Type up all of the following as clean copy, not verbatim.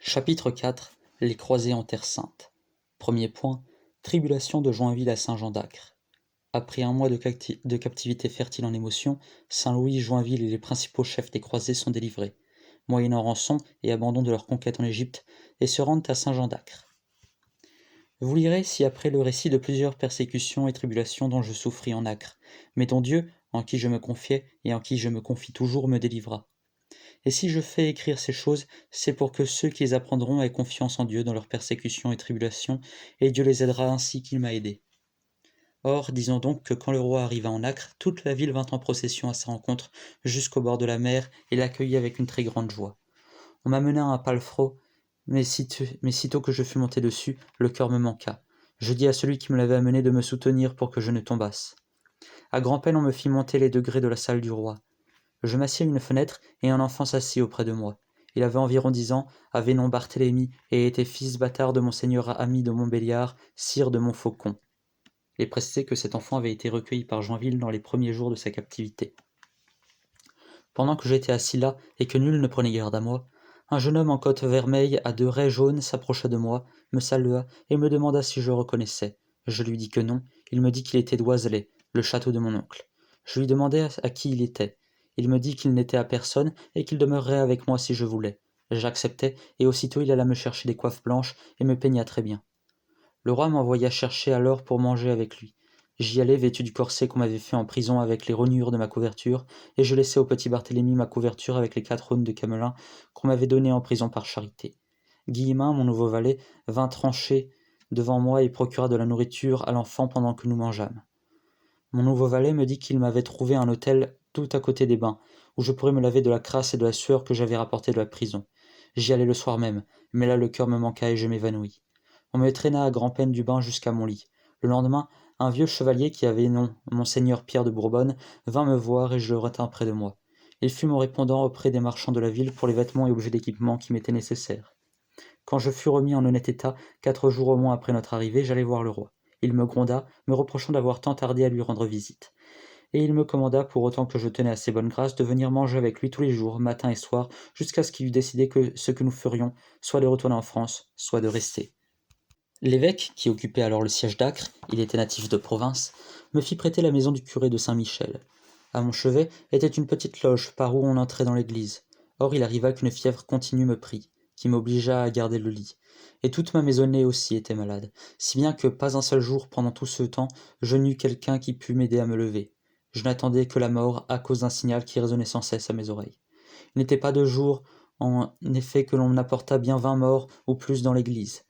Chapitre 4 Les croisés en Terre Sainte. Premier point, tribulation de Joinville à Saint-Jean d'Acre. Après un mois de captivité fertile en émotions, Saint-Louis, Joinville et les principaux chefs des croisés sont délivrés, moyennant rançon et abandon de leur conquête en Égypte, et se rendent à Saint-Jean d'Acre. Vous lirez ci-après le récit de plusieurs persécutions et tribulations dont je souffris en Acre, mais dont Dieu, en qui je me confiais et en qui je me confie toujours, me délivra. Et si je fais écrire ces choses, c'est pour que ceux qui les apprendront aient confiance en Dieu dans leurs persécutions et tribulations, et Dieu les aidera ainsi qu'il m'a aidé. Or, disons donc que quand le roi arriva en Acre, toute la ville vint en procession à sa rencontre jusqu'au bord de la mer et l'accueillit avec une très grande joie. On m'amena un palefrenier, mais sitôt que je fus monté dessus, le cœur me manqua. Je dis à celui qui me l'avait amené de me soutenir pour que je ne tombasse. À grand-peine on me fit monter les degrés de la salle du roi. Je m'assis à une fenêtre, et un enfant s'assit auprès de moi. Il avait environ 10 ans, avait nom Barthélemy, et était fils bâtard de monseigneur Ami de Montbéliard, sire de Montfaucon. Il est précisé que cet enfant avait été recueilli par Joinville dans les premiers jours de sa captivité. Pendant que j'étais assis là, et que nul ne prenait garde à moi, un jeune homme en cotte vermeille à 2 raies jaunes s'approcha de moi, me salua, et me demanda si je reconnaissais. Je lui dis que non. Il me dit qu'il était d'Oiselay, le château de mon oncle. Je lui demandai à qui il était. Il me dit qu'il n'était à personne et qu'il demeurerait avec moi si je voulais. J'acceptai, et aussitôt il alla me chercher des coiffes blanches et me peigna très bien. Le roi m'envoya chercher alors pour manger avec lui. J'y allai vêtu du corset qu'on m'avait fait en prison avec les rognures de ma couverture, et je laissai au petit Barthélemy ma couverture avec les 4 aunes de camelin qu'on m'avait données en prison par charité. Guillemin, mon nouveau valet, vint trancher devant moi et procura de la nourriture à l'enfant pendant que nous mangeâmes. Mon nouveau valet me dit qu'il m'avait trouvé un hôtel tout à côté des bains, où je pourrais me laver de la crasse et de la sueur que j'avais rapportée de la prison. J'y allai le soir même, mais là le cœur me manqua et je m'évanouis. On me traîna à grand-peine du bain jusqu'à mon lit. Le lendemain, un vieux chevalier qui avait nom Monseigneur Pierre de Bourbonne vint me voir et je le retins près de moi. Il fut mon répondant auprès des marchands de la ville pour les vêtements et objets d'équipement qui m'étaient nécessaires. Quand je fus remis en honnête état, 4 jours au moins après notre arrivée, j'allai voir le roi. Il me gronda, me reprochant d'avoir tant tardé à lui rendre visite. Et il me commanda, pour autant que je tenais à ses bonnes grâces, de venir manger avec lui tous les jours, matin et soir, jusqu'à ce qu'il eût décidé que ce que nous ferions, soit de retourner en France, soit de rester. L'évêque, qui occupait alors le siège d'Acre, il était natif de province, me fit prêter la maison du curé de Saint-Michel. À mon chevet était une petite loge par où on entrait dans l'église. Or il arriva qu'une fièvre continue me prit, qui m'obligea à garder le lit. Et toute ma maisonnée aussi était malade, si bien que pas un seul jour pendant tout ce temps je n'eus quelqu'un qui pût m'aider à me lever. Je n'attendais que la mort à cause d'un signal qui résonnait sans cesse à mes oreilles. Il n'était pas de jour, en effet, que l'on apporta bien 20 morts ou plus dans l'église.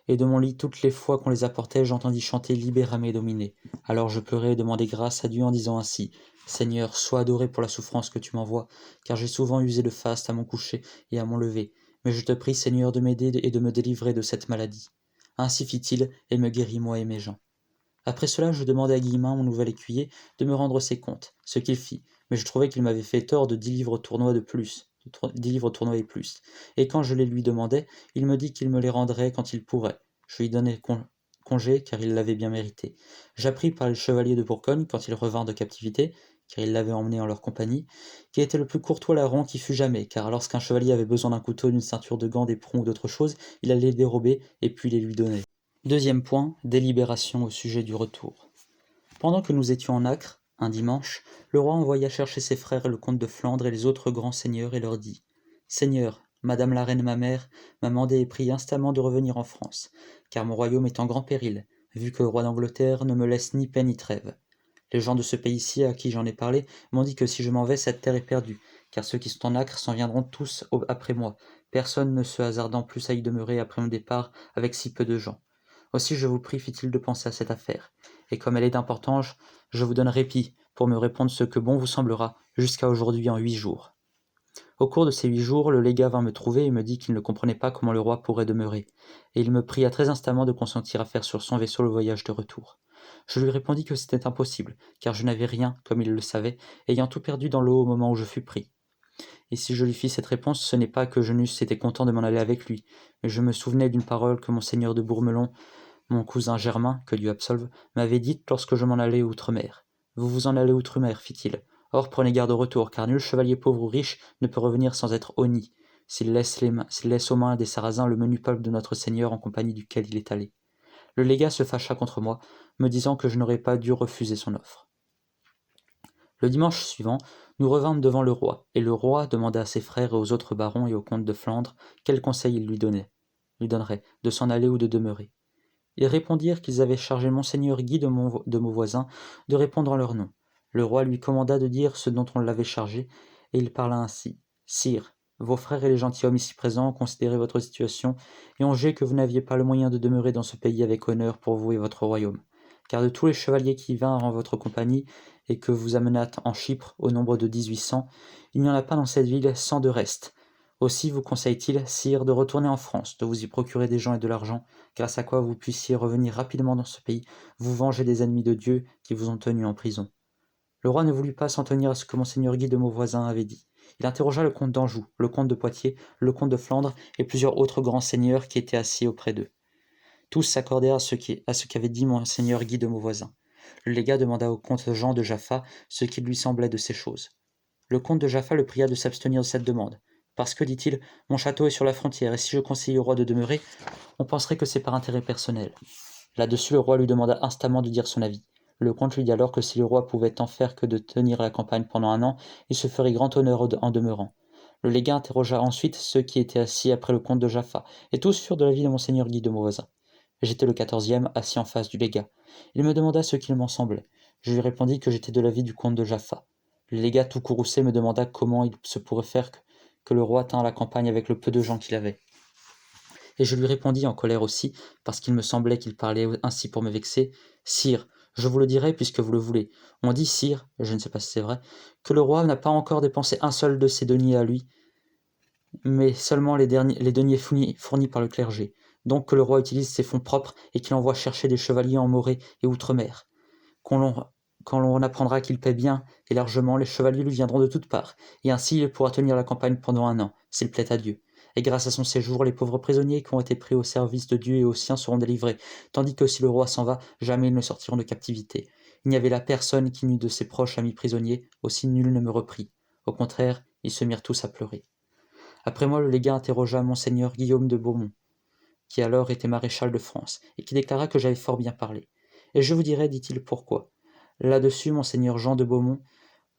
Et de mon lit, toutes les fois qu'on les apportait, j'entendis chanter Libérame Domine. Alors je pleurai et demandai grâce à Dieu en disant ainsi: Seigneur, sois adoré pour la souffrance que tu m'envoies, car j'ai souvent usé de faste à mon coucher et à mon lever. Mais je te prie, Seigneur, de m'aider et de me délivrer de cette maladie. Ainsi fit-il, et me guérit moi et mes gens. Après cela, je demandai à Guillemin, mon nouvel écuyer, de me rendre ses comptes, ce qu'il fit, mais je trouvais qu'il m'avait fait tort de 10 livres tournois de plus, 10 livres tournois et plus. Et quand je les lui demandais, il me dit qu'il me les rendrait quand il pourrait. Je lui donnai congé, car il l'avait bien mérité. J'appris par les chevaliers de Bourgogne, quand ils revinrent de captivité, car ils l'avaient emmené en leur compagnie, qui était le plus courtois larron qui fut jamais, car lorsqu'un chevalier avait besoin d'un couteau, d'une ceinture de gants, d'éperons ou d'autre chose, il allait les dérober et puis les lui donner. Deuxième point, délibération au sujet du retour. Pendant que nous étions en Acre, un dimanche, le roi envoya chercher ses frères le comte de Flandre et les autres grands seigneurs et leur dit: Seigneur, madame la reine ma mère m'a mandé et prie instamment de revenir en France, car mon royaume est en grand péril, vu que le roi d'Angleterre ne me laisse ni paix ni trêve. Les gens de ce pays-ci à qui j'en ai parlé m'ont dit que si je m'en vais, cette terre est perdue, car ceux qui sont en Acre s'en viendront tous après moi, personne ne se hasardant plus à y demeurer après mon départ avec si peu de gens. Aussi je vous prie, fit-il, de penser à cette affaire, et comme elle est d'importance, je vous donne répit pour me répondre ce que bon vous semblera, jusqu'à aujourd'hui en 8 jours. Au cours de ces 8 jours, le légat vint me trouver et me dit qu'il ne comprenait pas comment le roi pourrait demeurer, et il me pria très instamment de consentir à faire sur son vaisseau le voyage de retour. Je lui répondis que c'était impossible, car je n'avais rien, comme il le savait, ayant tout perdu dans l'eau au moment où je fus pris. Et si je lui fis cette réponse, ce n'est pas que je n'eusse été content de m'en aller avec lui, mais je me souvenais d'une parole que monseigneur de Bourmelon, mon cousin Germain, que Dieu absolve, m'avait dite lorsque je m'en allais outre-mer. Vous vous en allez outre-mer, fit-il. Or prenez garde au retour, car nul chevalier pauvre ou riche ne peut revenir sans être honni. s'il laisse aux mains des Sarrasins le menu peuple de notre Seigneur en compagnie duquel il est allé. Le légat se fâcha contre moi, me disant que je n'aurais pas dû refuser son offre. Le dimanche suivant, nous revînmes devant le roi, et le roi demanda à ses frères et aux autres barons et au comte de Flandre quel conseil il lui donnerait, de s'en aller ou de demeurer. Ils répondirent qu'ils avaient chargé monseigneur Guy de Mauvoisin de répondre en leur nom. Le roi lui commanda de dire ce dont on l'avait chargé, et il parla ainsi. « Sire, vos frères et les gentilshommes ici présents ont considéré votre situation et ont jugé que vous n'aviez pas le moyen de demeurer dans ce pays avec honneur pour vous et votre royaume. Car de tous les chevaliers qui vinrent en votre compagnie et que vous amenâtes en Chypre au nombre de 1800, il n'y en a pas dans cette ville 100 de reste. Aussi vous conseille-t-il, sire, de retourner en France, de vous y procurer des gens et de l'argent, grâce à quoi vous puissiez revenir rapidement dans ce pays, vous venger des ennemis de Dieu qui vous ont tenus en prison. » Le roi ne voulut pas s'en tenir à ce que monseigneur Guy de Mauvoisin avait dit. Il interrogea le comte d'Anjou, le comte de Poitiers, le comte de Flandre et plusieurs autres grands seigneurs qui étaient assis auprès d'eux. Tous s'accordèrent à ce qu'avait dit monseigneur Guy de Mauvoisin. Le légat demanda au comte Jean de Jaffa ce qu'il lui semblait de ces choses. Le comte de Jaffa le pria de s'abstenir de cette demande. Parce que, dit-il, mon château est sur la frontière, et si je conseillais au roi de demeurer, on penserait que c'est par intérêt personnel. Là-dessus, le roi lui demanda instamment de dire son avis. Le comte lui dit alors que si le roi pouvait tant faire que de tenir la campagne pendant 1 an, il se ferait grand honneur en demeurant. Le légat interrogea ensuite ceux qui étaient assis après le comte de Jaffa, et tous furent de l'avis de monseigneur Guy de Mauvoisin. J'étais le 14e, assis en face du légat. Il me demanda ce qu'il m'en semblait. Je lui répondis que j'étais de l'avis du comte de Jaffa. Le légat tout courroucé me demanda comment il se pourrait faire que le roi tînt à la campagne avec le peu de gens qu'il avait. Et je lui répondis en colère aussi, parce qu'il me semblait qu'il parlait ainsi pour me vexer. « Sire, je vous le dirai puisque vous le voulez. On dit, sire, je ne sais pas si c'est vrai, que le roi n'a pas encore dépensé un seul de ses deniers à lui, mais seulement les deniers fournis par le clergé. Donc que le roi utilise ses fonds propres et qu'il envoie chercher des chevaliers en Morée et outre-mer. Quand l'on apprendra qu'il paie bien et largement, les chevaliers lui viendront de toutes parts, et ainsi il pourra tenir la campagne pendant 1 an, s'il plaît à Dieu. Et grâce à son séjour, les pauvres prisonniers qui ont été pris au service de Dieu et aux siens seront délivrés, tandis que si le roi s'en va, jamais ils ne sortiront de captivité. Il n'y avait là personne qui n'eût de ses proches amis prisonniers, aussi nul ne me reprit. Au contraire, ils se mirent tous à pleurer. Après moi, le légat interrogea monseigneur Guillaume de Beaumont, qui alors était maréchal de France, et qui déclara que j'avais fort bien parlé. Et je vous dirai, dit-il, pourquoi. Là-dessus, monseigneur Jean de Beaumont,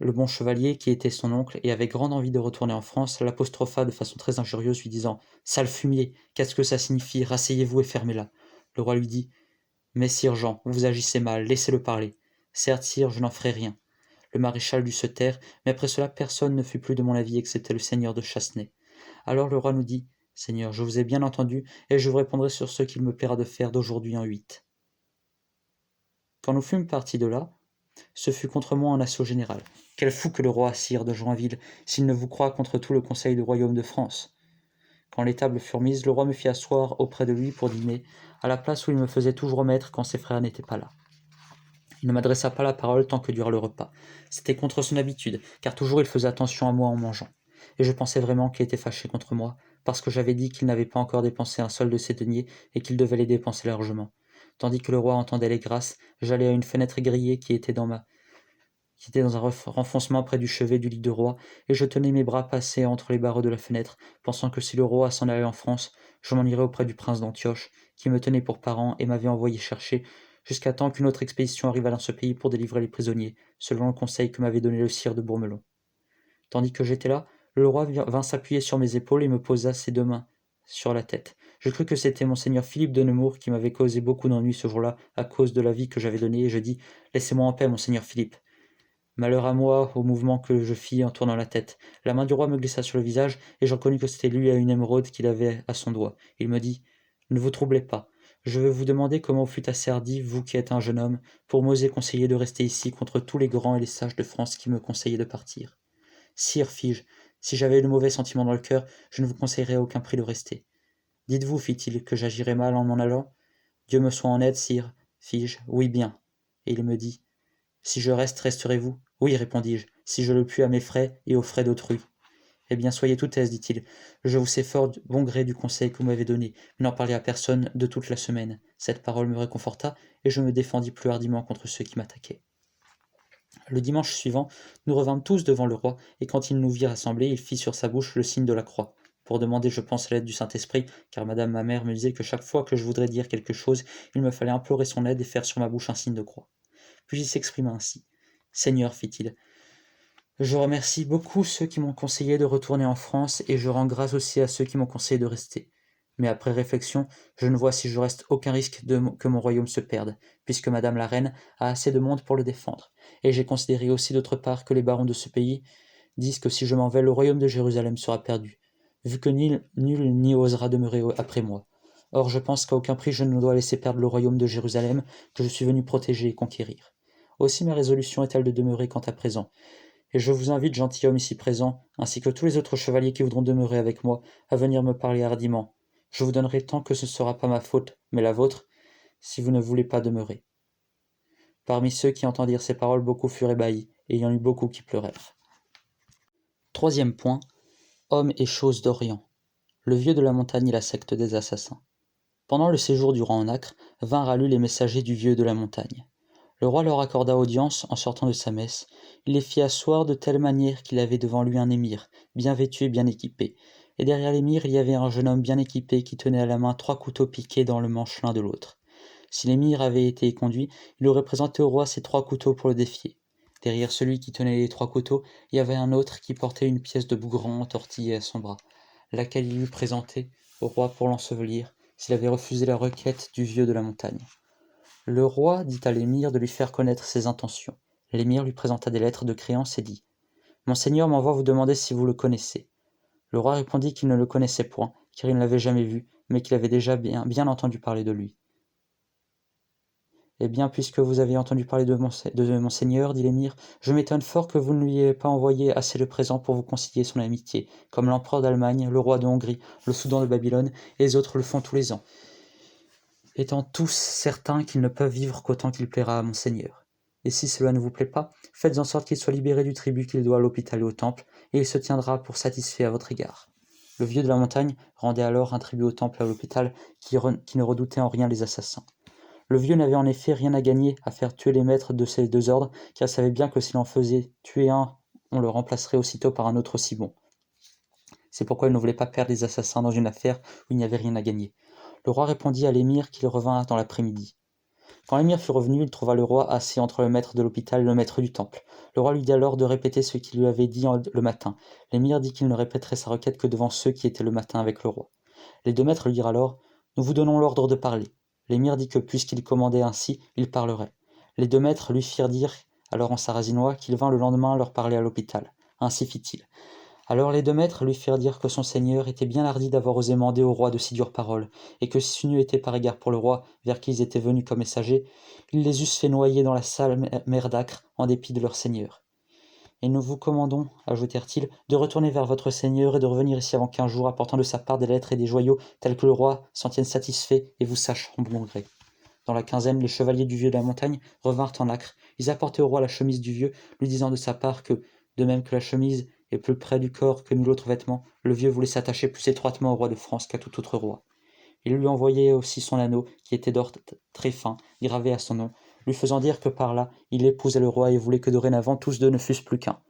le bon chevalier, qui était son oncle, et avait grande envie de retourner en France, l'apostropha de façon très injurieuse, lui disant « Sale fumier, qu'est-ce que ça signifie? Rasseyez-vous et fermez-la. » Le roi lui dit « Mais sire Jean, vous agissez mal, laissez-le parler. Certes, sire, je n'en ferai rien. » Le maréchal dut se taire, mais après cela, personne ne fut plus de mon avis excepté le seigneur de Chassenay. Alors le roi nous dit « Seigneur, je vous ai bien entendu, et je vous répondrai sur ce qu'il me plaira de faire d'aujourd'hui en 8. » Quand nous fûmes partis de là, ce fut contre moi un assaut général. Quel fou que le roi, sire de Joinville, s'il ne vous croit contre tout le conseil du royaume de France. Quand les tables furent mises, le roi me fit asseoir auprès de lui pour dîner, à la place où il me faisait toujours mettre quand ses frères n'étaient pas là. Il ne m'adressa pas la parole tant que dura le repas. C'était contre son habitude, car toujours il faisait attention à moi en mangeant. Et je pensais vraiment qu'il était fâché contre moi, parce que j'avais dit qu'il n'avait pas encore dépensé un seul de ses deniers et qu'il devait les dépenser largement. Tandis que le roi entendait les grâces, j'allai à une fenêtre grillée qui était dans un renfoncement près du chevet du lit de roi, et je tenais mes bras passés entre les barreaux de la fenêtre, pensant que si le roi s'en allait en France, je m'en irais auprès du prince d'Antioche, qui me tenait pour parent et m'avait envoyé chercher, jusqu'à temps qu'une autre expédition arrivât dans ce pays pour délivrer les prisonniers, selon le conseil que m'avait donné le sire de Bourmelon. Tandis que j'étais là, le roi vint s'appuyer sur mes épaules et me posa ses 2 mains sur la tête. Je crus que c'était monseigneur Philippe de Nemours qui m'avait causé beaucoup d'ennuis ce jour-là à cause de l'avis que j'avais donné, et je dis « Laissez-moi en paix, monseigneur Philippe. » Malheur à moi au mouvement que je fis en tournant la tête. La main du roi me glissa sur le visage, et je reconnus que c'était lui à une émeraude qu'il avait à son doigt. Il me dit « Ne vous troublez pas. Je veux vous demander comment vous fûtes assez hardi, vous qui êtes un jeune homme, pour m'oser conseiller de rester ici contre tous les grands et les sages de France qui me conseillaient de partir. Sire, fis-je, si j'avais de mauvais sentiments dans le cœur, je ne vous conseillerais à aucun prix de rester. Dites-vous, fit-il, que j'agirais mal en m'en allant? Dieu me soit en aide, sire, fis-je. Oui bien. Et il me dit si je reste, resterez-vous? Oui, répondis-je, si je le puis à mes frais et aux frais d'autrui. Eh bien, soyez tout aise, dit-il. Je vous sais fort bon gré du conseil que vous m'avez donné, mais n'en parlez à personne de toute la semaine. Cette parole me réconforta, et je me défendis plus hardiment contre ceux qui m'attaquaient. Le dimanche suivant, nous revînmes tous devant le roi, et quand il nous vit rassemblés, il fit sur sa bouche le signe de la croix. pour demander, je pense, l'aide du Saint-Esprit, car madame ma mère me disait que chaque fois que je voudrais dire quelque chose, il me fallait implorer son aide et faire sur ma bouche un signe de croix. Puis il s'exprima ainsi. Seigneur, fit-il, je remercie beaucoup ceux qui m'ont conseillé de retourner en France et je rends grâce aussi à ceux qui m'ont conseillé de rester. Mais après réflexion, je ne vois si je reste aucun risque que mon royaume se perde, puisque madame la reine a assez de monde pour le défendre. Et j'ai considéré aussi d'autre part que les barons de ce pays disent que si je m'en vais, le royaume de Jérusalem sera perdu, vu que nul n'y osera demeurer après moi. Or je pense qu'à aucun prix je ne dois laisser perdre le royaume de Jérusalem, que je suis venu protéger et conquérir. Aussi ma résolution est-elle de demeurer quant à présent, et je vous invite, gentilhomme ici présent, ainsi que tous les autres chevaliers qui voudront demeurer avec moi, à venir me parler hardiment. Je vous donnerai tant que ce ne sera pas ma faute, mais la vôtre, si vous ne voulez pas demeurer. Parmi ceux qui entendirent ces paroles, beaucoup furent ébahis, et il y en eut beaucoup qui pleurèrent. Troisième point, hommes et choses d'Orient. Le vieux de la montagne et la secte des assassins. Pendant le séjour du roi en Acre, vinrent à lui les messagers du vieux de la montagne. Le roi leur accorda audience en sortant de sa messe. Il les fit asseoir de telle manière qu'il avait devant lui un émir, bien vêtu et bien équipé. Et derrière l'émir, il y avait un jeune homme bien équipé qui tenait à la main 3 couteaux piqués dans le manche l'un de l'autre. Si l'émir avait été conduit, il aurait présenté au roi ces 3 couteaux pour le défier. Derrière celui qui tenait les 3 couteaux, il y avait un autre qui portait une pièce de bougran entortillée à son bras, laquelle il eût présentée au roi pour l'ensevelir, s'il avait refusé la requête du vieux de la montagne. Le roi dit à l'émir de lui faire connaître ses intentions. L'émir lui présenta des lettres de créance et dit « Monseigneur m'envoie vous demander si vous le connaissez. » Le roi répondit qu'il ne le connaissait point, car il ne l'avait jamais vu, mais qu'il avait déjà bien entendu parler de lui. « Eh bien, puisque vous avez entendu parler de Monseigneur, dit l'émir, je m'étonne fort que vous ne lui ayez pas envoyé assez de présents pour vous concilier son amitié, comme l'empereur d'Allemagne, le roi de Hongrie, le Soudan de Babylone, et les autres le font tous les ans, étant tous certains qu'ils ne peuvent vivre qu'autant qu'il plaira à Monseigneur. Et si cela ne vous plaît pas, faites en sorte qu'il soit libéré du tribut qu'il doit à l'hôpital et au temple, et il se tiendra pour satisfait à votre égard. » Le vieux de la montagne rendait alors un tribut au temple et à l'hôpital qui ne redoutait en rien les assassins. Le vieux n'avait en effet rien à gagner à faire tuer les maîtres de ces 2 ordres, car il savait bien que s'il en faisait tuer un, on le remplacerait aussitôt par un autre aussi bon. C'est pourquoi il ne voulait pas perdre les assassins dans une affaire où il n'y avait rien à gagner. Le roi répondit à l'émir qu'il revint dans l'après-midi. Quand l'émir fut revenu, il trouva le roi assis entre le maître de l'hôpital et le maître du temple. Le roi lui dit alors de répéter ce qu'il lui avait dit le matin. L'émir dit qu'il ne répéterait sa requête que devant ceux qui étaient le matin avec le roi. Les 2 maîtres lui dirent alors « Nous vous donnons l'ordre de parler ». L'émir dit que puisqu'il commandait ainsi, il parlerait. Les 2 maîtres lui firent dire alors en sarrasinois qu'il vint le lendemain leur parler à l'hôpital. Ainsi fit-il. Alors les 2 maîtres lui firent dire que son seigneur était bien hardi d'avoir osé mander au roi de si dures paroles, et que si ce n'eût été par égard pour le roi, vers qui ils étaient venus comme messagers, ils les eussent fait noyer dans la sale mer d'Acre, en dépit de leur seigneur. Et nous vous commandons, ajoutèrent-ils, de retourner vers votre seigneur et de revenir ici avant 15 jours, apportant de sa part des lettres et des joyaux, tels que le roi s'en tienne satisfait et vous sache en bon gré. Dans la quinzaine, les chevaliers du vieux de la montagne revinrent en Acre. Ils apportaient au roi la chemise du vieux, lui disant de sa part que, de même que la chemise est plus près du corps que nul autre vêtement, le vieux voulait s'attacher plus étroitement au roi de France qu'à tout autre roi. Il lui envoyait aussi son anneau, qui était d'or très fin, gravé à son nom, lui faisant dire que par là, il épousait le roi et voulait que dorénavant tous 2 ne fussent plus qu'un.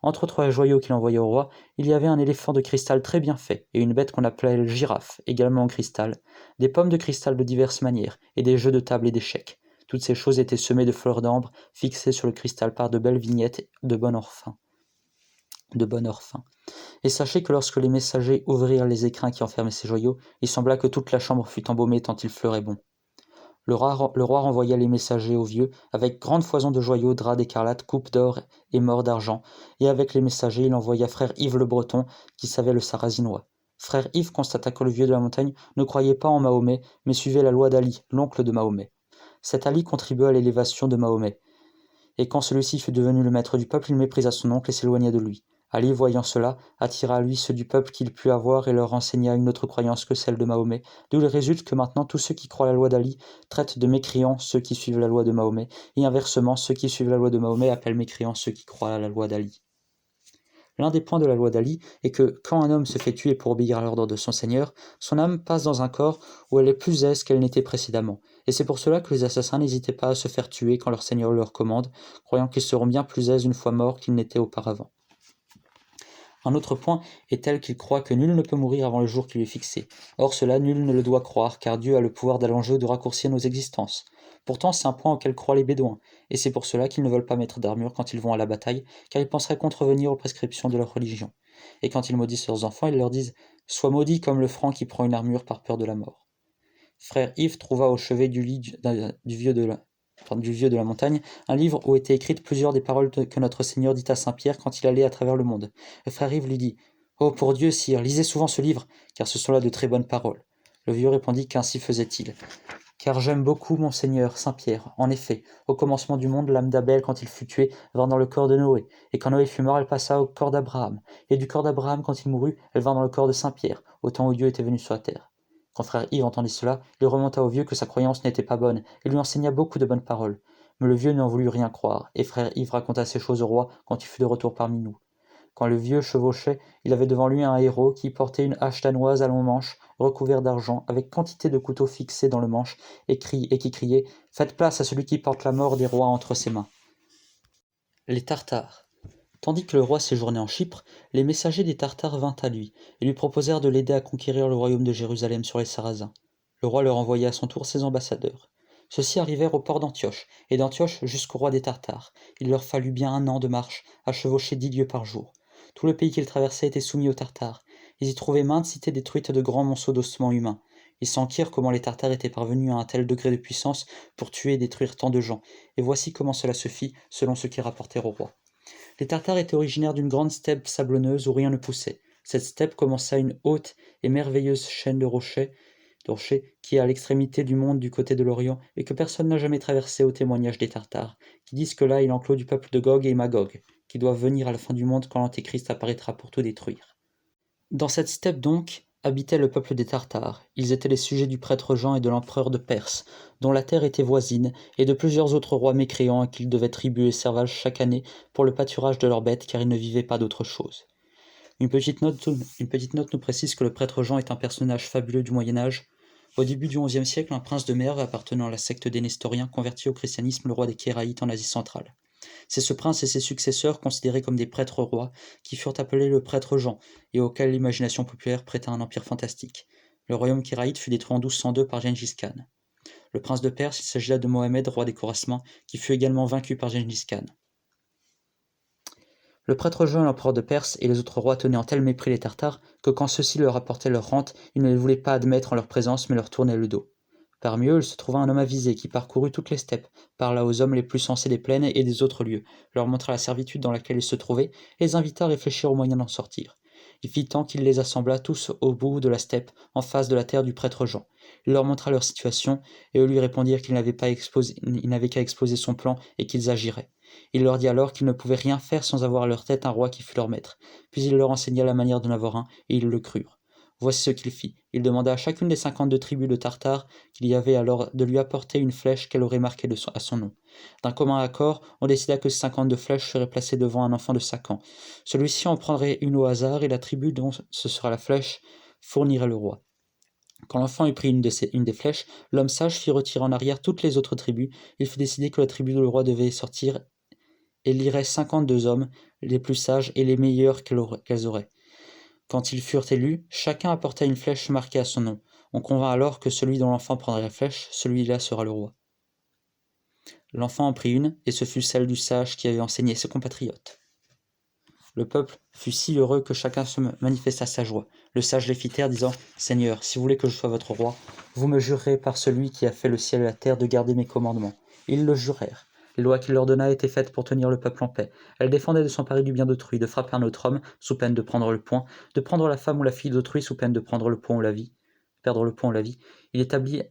Entre autres joyaux qu'il envoyait au roi, il y avait un éléphant de cristal très bien fait, et une bête qu'on appelait le girafe, également en cristal, des pommes de cristal de diverses manières, et des jeux de table et d'échecs. Toutes ces choses étaient semées de fleurs d'ambre, fixées sur le cristal par de belles vignettes de bon or fin. Et sachez que lorsque les messagers ouvrirent les écrins qui enfermaient ces joyaux, il sembla que toute la chambre fut embaumée tant il fleurait bon. Le roi renvoya les messagers au vieux, avec grande foison de joyaux, draps d'écarlate, coupes d'or et morts d'argent, et avec les messagers il envoya frère Yves le Breton, qui savait le sarrasinois. Frère Yves constata que le vieux de la montagne ne croyait pas en Mahomet, mais suivait la loi d'Ali, l'oncle de Mahomet. Cet Ali contribua à l'élévation de Mahomet, et quand celui-ci fut devenu le maître du peuple, il méprisa son oncle et s'éloigna de lui. Ali, voyant cela, attira à lui ceux du peuple qu'il put avoir et leur enseigna une autre croyance que celle de Mahomet, d'où il résulte que maintenant tous ceux qui croient la loi d'Ali traitent de mécréants ceux qui suivent la loi de Mahomet, et inversement, ceux qui suivent la loi de Mahomet appellent mécréants ceux qui croient à la loi d'Ali. L'un des points de la loi d'Ali est que, quand un homme se fait tuer pour obéir à l'ordre de son seigneur, son âme passe dans un corps où elle est plus aise qu'elle n'était précédemment, et c'est pour cela que les assassins n'hésitaient pas à se faire tuer quand leur seigneur leur commande, croyant qu'ils seront bien plus aises une fois morts qu'ils n'étaient auparavant. Un autre point est tel qu'il croit que nul ne peut mourir avant le jour qui lui est fixé. Or cela, nul ne le doit croire, car Dieu a le pouvoir d'allonger ou de raccourcir nos existences. Pourtant, c'est un point auquel croient les Bédouins, et c'est pour cela qu'ils ne veulent pas mettre d'armure quand ils vont à la bataille, car ils penseraient contrevenir aux prescriptions de leur religion. Et quand ils maudissent leurs enfants, ils leur disent « Sois maudit comme le franc qui prend une armure par peur de la mort ». Frère Yves trouva au chevet du lit du vieux de la montagne un livre où étaient écrites plusieurs des paroles que notre Seigneur dit à Saint Pierre quand il allait à travers le monde. Le frère Yves lui dit « Oh, pour Dieu, sire, lisez souvent ce livre, car ce sont là de très bonnes paroles. » Le vieux répondit qu'ainsi faisait-il. « Car j'aime beaucoup mon Seigneur, Saint Pierre. En effet, au commencement du monde, l'âme d'Abel, quand il fut tué, vint dans le corps de Noé, et quand Noé fut mort, elle passa au corps d'Abraham. Et du corps d'Abraham, quand il mourut, elle vint dans le corps de Saint Pierre, au temps où Dieu était venu sur la terre. » Quand frère Yves entendit cela, il remonta au vieux que sa croyance n'était pas bonne, et lui enseigna beaucoup de bonnes paroles. Mais le vieux n'en voulut rien croire, et frère Yves raconta ces choses au roi quand il fut de retour parmi nous. Quand le vieux chevauchait, il avait devant lui un héros qui portait une hache danoise à long manche, recouvert d'argent, avec quantité de couteaux fixés dans le manche, et qui criait « Faites place à celui qui porte la mort des rois entre ses mains !» Les Tartares. Tandis que le roi séjournait en Chypre, les messagers des Tartares vinrent à lui, et lui proposèrent de l'aider à conquérir le royaume de Jérusalem sur les Sarrasins. Le roi leur envoya à son tour ses ambassadeurs. Ceux-ci arrivèrent au port d'Antioche, et d'Antioche jusqu'au roi des Tartares. Il leur fallut bien 1 an de marche, à chevaucher 10 lieues par jour. Tout le pays qu'ils traversaient était soumis aux Tartares. Ils y trouvaient maintes cités détruites de grands monceaux d'ossements humains. Ils s'enquirent comment les Tartares étaient parvenus à un tel degré de puissance pour tuer et détruire tant de gens, et voici comment cela se fit, selon ce qui rapportèrent au roi. Les Tartares étaient originaires d'une grande steppe sablonneuse où rien ne poussait. Cette steppe commença une haute et merveilleuse chaîne de rochers qui est à l'extrémité du monde du côté de l'Orient et que personne n'a jamais traversée au témoignage des Tartares, qui disent que là est l'enclos du peuple de Gog et Magog, qui doivent venir à la fin du monde quand l'Antéchrist apparaîtra pour tout détruire. Dans cette steppe donc habitait le peuple des Tartares. Ils étaient les sujets du prêtre Jean et de l'empereur de Perse, dont la terre était voisine, et de plusieurs autres rois mécréants à qui ils devaient tribut et servage chaque année pour le pâturage de leurs bêtes, car ils ne vivaient pas d'autre chose. Une petite note nous précise que le prêtre Jean est un personnage fabuleux du Moyen-Âge. Au début du XIe siècle, un prince de Mèrve appartenant à la secte des Nestoriens convertit au christianisme le roi des Kéraïtes en Asie centrale. C'est ce prince et ses successeurs, considérés comme des prêtres rois, qui furent appelés le prêtre Jean, et auxquels l'imagination populaire prêta un empire fantastique. Le royaume kéraïte fut détruit en 1202 par Gengis Khan. Le prince de Perse, il s'agit là de Mohamed, roi des Khorasmans, qui fut également vaincu par Gengis Khan. Le prêtre Jean, l'empereur de Perse, et les autres rois tenaient en tel mépris les Tartares que quand ceux-ci leur apportaient leur rente, ils ne les voulaient pas admettre en leur présence mais leur tournaient le dos. Parmi eux, il se trouva un homme avisé qui parcourut toutes les steppes, parla aux hommes les plus sensés des plaines et des autres lieux, leur montra la servitude dans laquelle ils se trouvaient et les invita à réfléchir aux moyens d'en sortir. Il fit tant qu'il les assembla tous au bout de la steppe, en face de la terre du prêtre Jean. Il leur montra leur situation, et eux lui répondirent qu'il n'avait qu'à exposer son plan et qu'ils agiraient. Il leur dit alors qu'ils ne pouvaient rien faire sans avoir à leur tête un roi qui fût leur maître. Puis il leur enseigna la manière d'en avoir un, et ils le crurent. Voici ce qu'il fit. Il demanda à chacune des 52 tribus de Tartares qu'il y avait alors de lui apporter une flèche qu'elle aurait marquée à son nom. D'un commun accord, on décida que ces 52 flèches seraient placées devant un enfant de 5 ans. Celui-ci en prendrait une au hasard, et la tribu dont ce sera la flèche fournirait le roi. Quand l'enfant eut pris une des flèches, l'homme sage fit retirer en arrière toutes les autres tribus. Il fut décidé que la tribu de le roi devait sortir et lirait 52 hommes, les plus sages et les meilleurs qu'elles auraient. Quand ils furent élus, chacun apporta une flèche marquée à son nom. On convint alors que celui dont l'enfant prendrait la flèche, celui-là sera le roi. L'enfant en prit une, et ce fut celle du sage qui avait enseigné ses compatriotes. Le peuple fut si heureux que chacun se manifesta sa joie. Le sage les fit taire, disant « Seigneur, si vous voulez que je sois votre roi, vous me jurerez par celui qui a fait le ciel et la terre de garder mes commandements. » Ils le jurèrent. Les lois qu'il leur donna étaient faites pour tenir le peuple en paix. Elles défendaient de s'emparer du bien d'autrui, de frapper un autre homme sous peine de prendre le poing, de prendre la femme ou la fille d'autrui sous peine de perdre le poing ou la vie. Il établit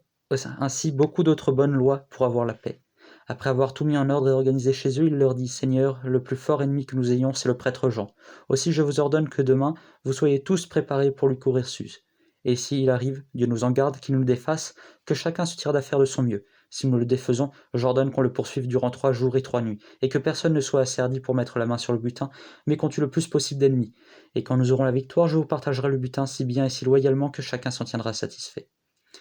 ainsi beaucoup d'autres bonnes lois pour avoir la paix. Après avoir tout mis en ordre et organisé chez eux, il leur dit « Seigneur, le plus fort ennemi que nous ayons, c'est le prêtre Jean. Aussi je vous ordonne que demain, vous soyez tous préparés pour lui courir sus. Et s'il arrive, Dieu nous en garde, qu'il nous défasse, que chacun se tire d'affaire de son mieux. Si nous le défaisons, j'ordonne qu'on le poursuive durant 3 jours et 3 nuits, et que personne ne soit asserdi pour mettre la main sur le butin, mais qu'on tue le plus possible d'ennemis. Et quand nous aurons la victoire, je vous partagerai le butin si bien et si loyalement que chacun s'en tiendra satisfait. »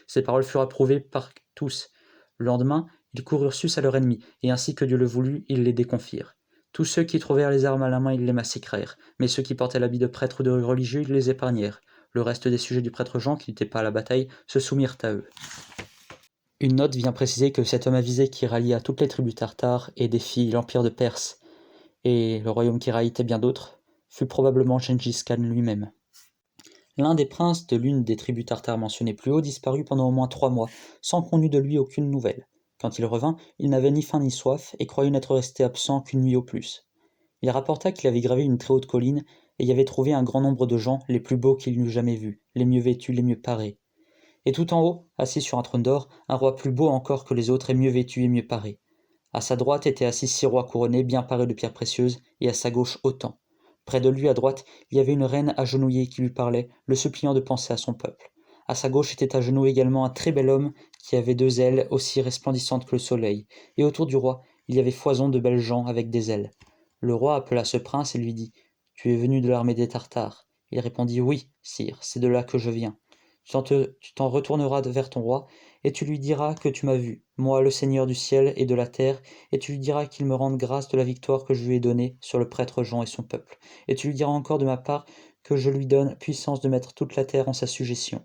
Ces paroles furent approuvées par tous. Le lendemain, ils coururent sus à leur ennemi, et ainsi que Dieu le voulut, ils les déconfirent. Tous ceux qui trouvèrent les armes à la main, ils les massacrèrent, mais ceux qui portaient l'habit de prêtre ou de religieux, ils les épargnèrent. Le reste des sujets du prêtre Jean, qui n'étaient pas à la bataille, se soumirent à eux. Une note vient préciser que cet homme avisé qui rallia toutes les tribus tartares et défie l'empire de Perse et le royaume Kiraïte et bien d'autres, fut probablement Gengis Khan lui-même. L'un des princes de l'une des tribus tartares mentionnées plus haut disparut pendant au moins 3 mois, sans qu'on eût de lui aucune nouvelle. Quand il revint, il n'avait ni faim ni soif, et croyait n'être resté absent qu'une nuit au plus. Il rapporta qu'il avait gravé une très haute colline, et y avait trouvé un grand nombre de gens, les plus beaux qu'il n'eût jamais vus, les mieux vêtus, les mieux parés. Et tout en haut, assis sur un trône d'or, un roi plus beau encore que les autres et mieux vêtu et mieux paré. À sa droite étaient assis 6 rois couronnés, bien parés de pierres précieuses, et à sa gauche autant. Près de lui, à droite, il y avait une reine agenouillée qui lui parlait, le suppliant de penser à son peuple. À sa gauche était à genoux également un très bel homme qui avait 2 ailes aussi resplendissantes que le soleil, et autour du roi, il y avait foison de belles gens avec des ailes. Le roi appela ce prince et lui dit « Tu es venu de l'armée des Tartares ?» Il répondit « Oui, sire, c'est de là que je viens. » Tu t'en retourneras vers ton roi, et tu lui diras que tu m'as vu, moi le Seigneur du ciel et de la terre, et tu lui diras qu'il me rende grâce de la victoire que je lui ai donnée sur le prêtre Jean et son peuple. Et tu lui diras encore de ma part que je lui donne puissance de mettre toute la terre en sa suggestion.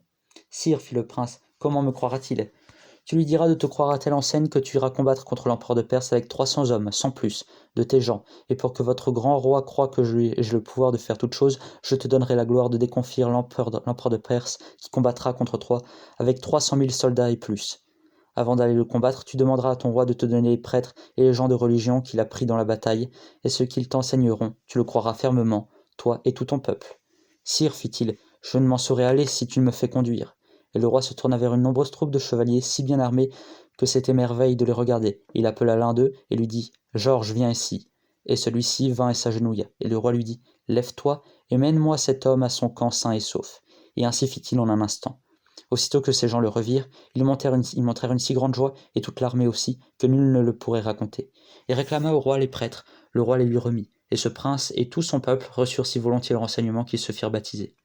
Sire, fit le prince, comment me croira-t-il ? Tu lui diras de te croire à telle enseigne que tu iras combattre contre l'empereur de Perse avec 300 hommes, sans plus, de tes gens, et pour que votre grand roi croie que j'ai le pouvoir de faire toute chose, je te donnerai la gloire de déconfier l'empereur de Perse qui combattra contre toi avec 300 000 soldats et plus. Avant d'aller le combattre, tu demanderas à ton roi de te donner les prêtres et les gens de religion qu'il a pris dans la bataille, et ce qu'ils t'enseigneront, tu le croiras fermement, toi et tout ton peuple. Sire, fit-il, je ne m'en saurais aller si tu me fais conduire. Et le roi se tourna vers une nombreuse troupe de chevaliers si bien armés que c'était merveille de les regarder. Il appela l'un d'eux et lui dit « Georges, viens ici ». Et celui-ci vint et s'agenouilla. Et le roi lui dit « Lève-toi et mène-moi cet homme à son camp sain et sauf. » Et ainsi fit-il en un instant. Aussitôt que ces gens le revirent, ils montrèrent une si grande joie, et toute l'armée aussi, que nul ne le pourrait raconter. Il réclama au roi les prêtres, le roi les lui remit, et ce prince et tout son peuple reçurent si volontiers le renseignement qu'ils se firent baptiser.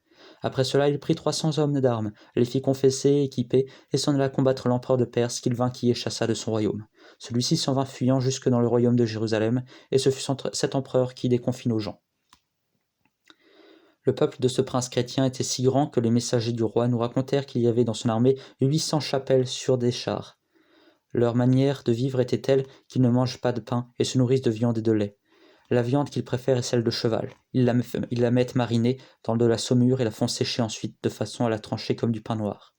Après cela, il prit 300 hommes d'armes, les fit confesser, équiper, et s'en alla combattre l'empereur de Perse qu'il vainquit et chassa de son royaume. Celui-ci s'en vint fuyant jusque dans le royaume de Jérusalem, et ce fut cet empereur qui déconfit nos gens. Le peuple de ce prince chrétien était si grand que les messagers du roi nous racontèrent qu'il y avait dans son armée 800 chapelles sur des chars. Leur manière de vivre était telle qu'ils ne mangent pas de pain et se nourrissent de viande et de lait. La viande qu'ils préfèrent est celle de cheval. Ils la mettent marinée dans de la saumure et la font sécher ensuite de façon à la trancher comme du pain noir.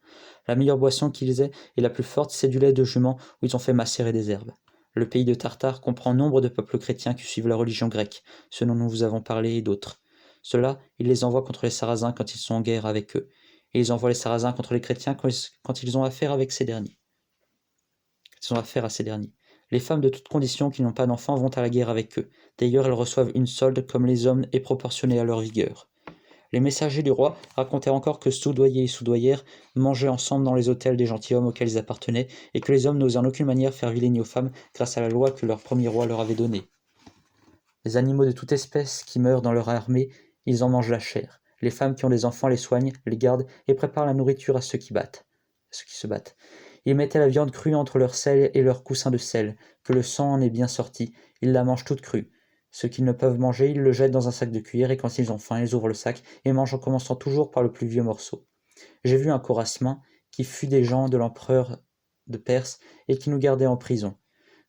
La meilleure boisson qu'ils aient et la plus forte, c'est du lait de jument où ils ont fait macérer des herbes. Le pays de Tartare comprend nombre de peuples chrétiens qui suivent la religion grecque, ce dont nous vous avons parlé et d'autres. Ceux-là, ils les envoient contre les Sarrasins quand ils sont en guerre avec eux, et ils envoient les Sarrasins contre les chrétiens quand ils ont affaire avec ces derniers. Ils ont affaire à ces derniers. Les femmes de toutes conditions qui n'ont pas d'enfants vont à la guerre avec eux. D'ailleurs, elles reçoivent une solde comme les hommes et proportionnée à leur vigueur. Les messagers du roi racontèrent encore que soudoyers et soudoyères mangeaient ensemble dans les hôtels des gentilshommes auxquels ils appartenaient, et que les hommes n'osaient en aucune manière faire vilainer aux femmes grâce à la loi que leur premier roi leur avait donnée. Les animaux de toute espèce qui meurent dans leur armée, ils en mangent la chair. Les femmes qui ont des enfants les soignent, les gardent et préparent la nourriture à ceux qui se battent. Ils mettaient la viande crue entre leur sel et leur coussin de sel, que le sang en est bien sorti. Ils la mangent toute crue. Ceux qu'ils ne peuvent manger, ils le jettent dans un sac de cuir, et quand ils ont faim, ils ouvrent le sac et mangent en commençant toujours par le plus vieux morceau. J'ai vu un courasmin qui fut des gens de l'empereur de Perse et qui nous gardait en prison.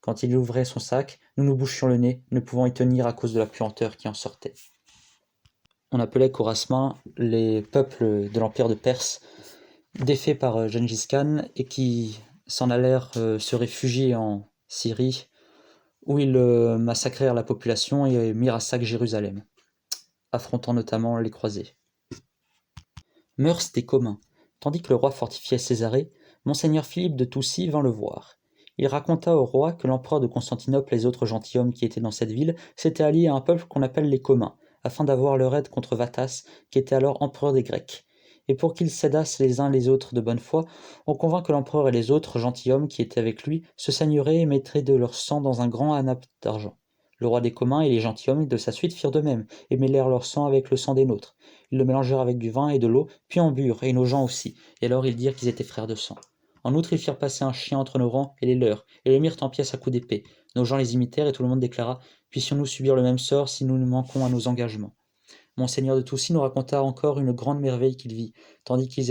Quand il ouvrait son sac, nous nous bouchions le nez, ne pouvant y tenir à cause de la puanteur qui en sortait. On appelait courasmin les peuples de l'empire de Perse, défaits par Gengis Khan, et qui s'en allèrent se réfugier en Syrie, où ils massacrèrent la population et mirent à sac Jérusalem, affrontant notamment les croisés. Mœurs des communs. Tandis que le roi fortifiait Césarée, monseigneur Philippe de Toucy vint le voir. Il raconta au roi que l'empereur de Constantinople et les autres gentilshommes qui étaient dans cette ville s'étaient alliés à un peuple qu'on appelle les communs, afin d'avoir leur aide contre Vathas, qui était alors empereur des Grecs. Et pour qu'ils s'aidassent les uns les autres de bonne foi, on convint que l'empereur et les autres gentilshommes qui étaient avec lui se saigneraient et mettraient de leur sang dans un grand hanap d'argent. Le roi des communs et les gentilshommes de sa suite firent de même, et mêlèrent leur sang avec le sang des nôtres. Ils le mélangèrent avec du vin et de l'eau, puis en burent, et nos gens aussi, et alors ils dirent qu'ils étaient frères de sang. En outre, ils firent passer un chien entre nos rangs et les leurs, et le mirent en pièces à coups d'épée. Nos gens les imitèrent, et tout le monde déclara: Puissions-nous subir le même sort si nous nous manquons à nos engagements. Monseigneur de Toucy nous raconta encore une grande merveille qu'il vit, tandis qu'il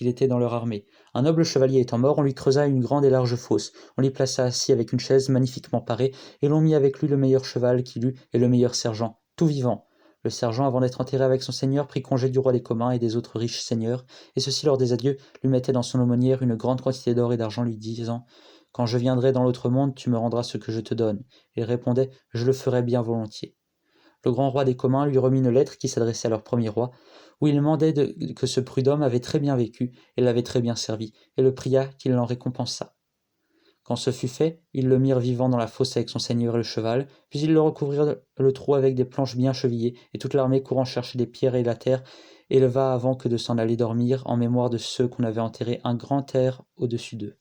était dans leur armée. Un noble chevalier étant mort, on lui creusa une grande et large fosse. On l'y plaça assis avec une chaise magnifiquement parée, et l'on mit avec lui le meilleur cheval qu'il eût et le meilleur sergent, tout vivant. Le sergent, avant d'être enterré avec son seigneur, prit congé du roi des communs et des autres riches seigneurs, et ceux-ci, lors des adieux, lui mettaient dans son aumônière une grande quantité d'or et d'argent, lui disant: Quand je viendrai dans l'autre monde, tu me rendras ce que je te donne. Et il répondait: Je le ferai bien volontiers. Le grand roi des communs lui remit une lettre qui s'adressait à leur premier roi, où il mandait que ce prud'homme avait très bien vécu et l'avait très bien servi, et le pria qu'il l'en récompensât. Quand ce fut fait, ils le mirent vivant dans la fosse avec son seigneur et le cheval, puis ils le recouvrirent le trou avec des planches bien chevillées, et toute l'armée courant chercher des pierres et la terre, éleva avant que de s'en aller dormir, en mémoire de ceux qu'on avait enterrés, un grand air au-dessus d'eux.